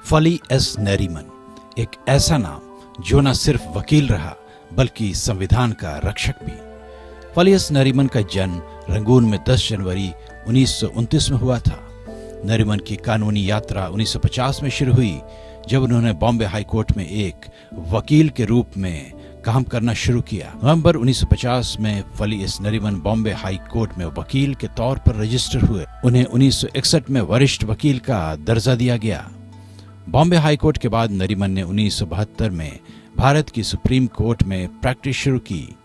फली एस नरीमन, एक ऐसा नाम जो न सिर्फ वकील रहा बल्कि संविधान का रक्षक भी। फली एस नरीमन का जन्म रंगून में 10 जनवरी 1929 में हुआ था। नरीमन की कानूनी यात्रा 1950 में शुरू हुई, जब उन्होंने बॉम्बे हाई कोर्ट में एक वकील के रूप में काम करना शुरू किया। नवंबर 1950 में फली S Nariman Bombay high court में वकील के तौर पर रजिस्टर हुए। उन्हें 1961 में वरिष्ठ वकील का दर्जा दिया गया। बॉम्बे हाई कोर्ट के बाद नरीमन ने 1972 में भारत की सुप्रीम कोर्ट में प्रैक्टिस शुरू की।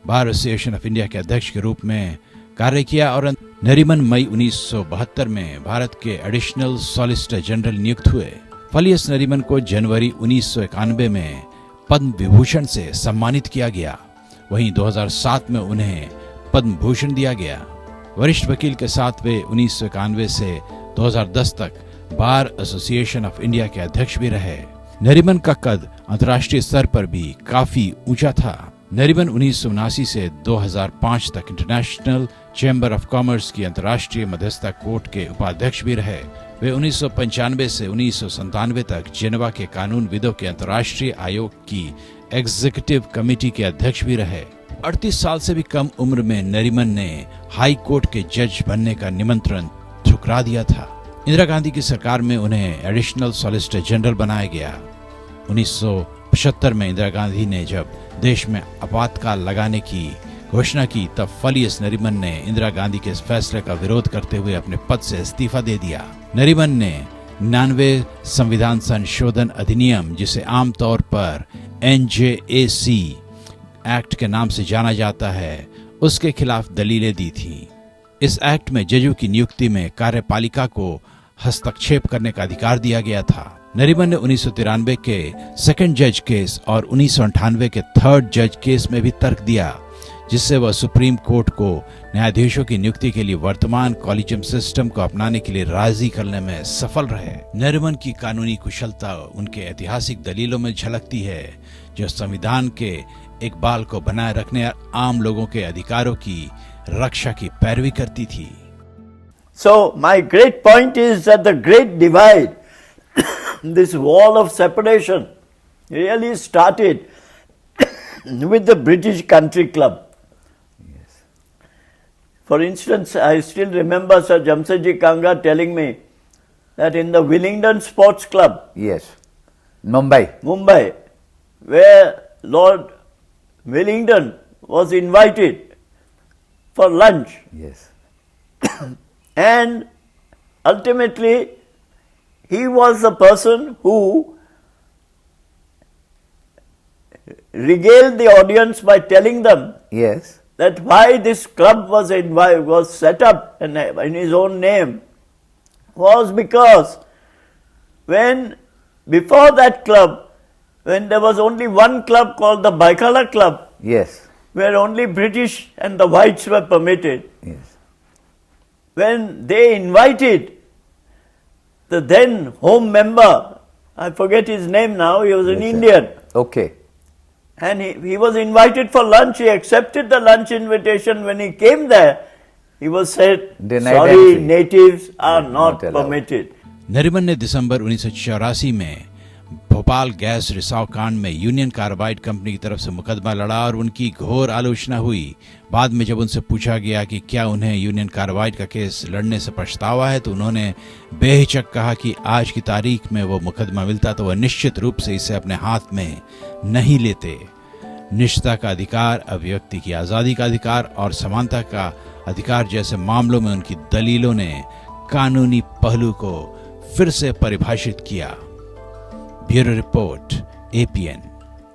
बार एसोसिएशन ऑफ इंडिया के अध्यक्ष के रूप में कार्य किया और नरीमन मई 1972 में भारत के एडिशनल सॉलिसिटर जनरल नियुक्त हुए। फली एस नरीमन को जनवरी 1991 में पद्म विभूषण से सम्मानित किया गया। वहीं 2007 में उन्हें पद्म भूषण दिया गया। वरिष्ठ वकील के साथ वे 1991 से 2010 तक बार एसोसिएशन ऑफ इंडिया के अध्यक्ष भी रहे। नरीमन का कद अंतर्राष्ट्रीय स्तर पर भी काफी ऊंचा था। नरीमन 1979 से 2005 तक इंटरनेशनल चैम्बर ऑफ कॉमर्स की अंतर्राष्ट्रीय मध्यस्थता कोर्ट के उपाध्यक्ष भी रहे। वे 1995 से 1997 तक जेनेवा के कानूनविदों के अंतर्राष्ट्रीय आयोग की एग्जीक्यूटिव कमेटी के अध्यक्ष भी रहे। 38 साल से भी कम उम्र में नरीमन ने हाई कोर्ट के जज बनने का निमंत्रण ठुकरा दिया था। इंदिरा गांधी की सरकार में उन्हें एडिशनल सॉलिसिटर जनरल बनाया गया। 1975 में इंदिरा गांधी ने जब देश में आपातकाल लगाने की घोषणा की, तब फली एस नरीमन ने इंदिरा गांधी के इस फैसले का विरोध करते हुए अपने पद से इस्तीफा दे दिया। नरीमन ने 99 संविधान संशोधन अधिनियम, जिसे आमतौर पर NJAC एक्ट के नाम से जाना जाता है, उसके खिलाफ दलीलें दी थी। इस एक्ट में जजों की नियुक्ति में कार्यपालिका को हस्तक्षेप करने का अधिकार दिया गया था। नरीमन ने 1993 के सेकंड जज केस और 1998 के थर्ड जज केस में भी तर्क दिया, जिससे वह सुप्रीम कोर्ट को न्यायाधीशों की नियुक्ति के लिए वर्तमान कॉलेजियम सिस्टम को अपनाने के लिए राजी करने में सफल रहे। नरीमन की कानूनी कुशलता उनके ऐतिहासिक दलीलों में झलकती है, जो संविधान के इकबाल को बनाए रखने और आम लोगों के अधिकारों की रक्षा की पैरवी करती थी। So my great point is that the great divide, this wall of separation, really started with the British Country Club. Yes. For instance, I still remember Sir Jamsetji Kangra telling me that in the Willingdon Sports Club, Yes, Mumbai, where Lord Willingdon was invited for lunch, yes, and ultimately he was the person who regaled the audience by telling them yes, that why this club was set up in his own name was because before that club, when there was only one club called the Baikala Club, yes, where only British and the whites were permitted, yes, when they invited the then home member, I forget his name now, he was an Yes, sir. Indian, okay, and he was invited for lunch. He accepted the lunch invitation. When he came there, he was said, Denied sorry, entry. natives are not allowed. permitted. Nariman ने दिसंबर 1984 में Bhopal gas रिसाव कांड में union carbide company की तरफ से मुकदमा लड़ा और उनकी घोर आलोचना हुई। बाद में जब उनसे पूछा गया कि क्या उन्हें यूनियन कार्बाइड का केस लड़ने से पछतावा है, तो उन्होंने बेहिचक कहा कि आज की तारीख में वो मुकदमा मिलता तो वह निश्चित रूप से इसे अपने हाथ में नहीं लेते। निष्ठा का अधिकार, अभिव्यक्ति की आज़ादी का अधिकार और समानता का अधिकार जैसे मामलों में उनकी दलीलों ने कानूनी पहलू को फिर से परिभाषित किया। Bureau report, APN।